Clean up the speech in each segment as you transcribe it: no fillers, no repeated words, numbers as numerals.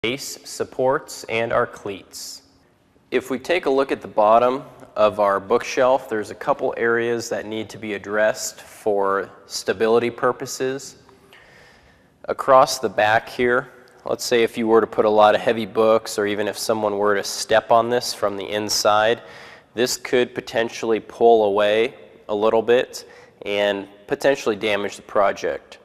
base supports and our cleats. If we take a look at the bottom of our bookshelf, there's a couple areas that need to be addressed for stability purposes. Across the back here, let's say if you were to put a lot of heavy books, or even if someone were to step on this from the inside, this could potentially pull away a little bit and potentially damage the project.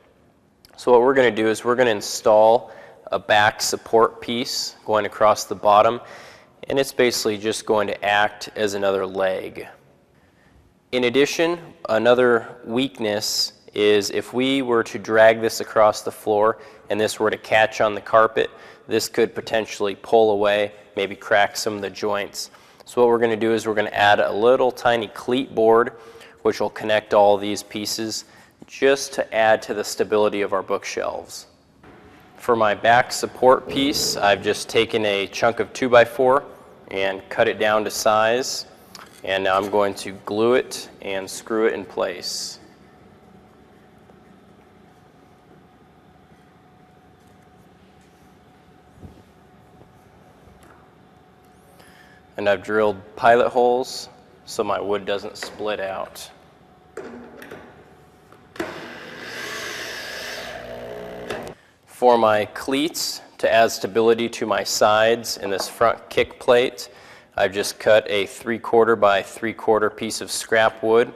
So what we're going to do is we're going to install a back support piece going across the bottom, and it's basically just going to act as another leg. In addition, another weakness is if we were to drag this across the floor and this were to catch on the carpet, this could potentially pull away, maybe crack some of the joints. So what we're going to do is we're going to add a little tiny cleat board which will connect all these pieces just to add to the stability of our bookshelves. For my back support piece, I've just taken a chunk of 2x4 and cut it down to size, and now I'm going to glue it and screw it in place. And I've drilled pilot holes so my wood doesn't split out. For my cleats, to add stability to my sides in this front kick plate, I've just cut a 3/4 by 3/4 piece of scrap wood.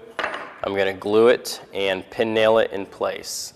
I'm going to glue it and pin nail it in place.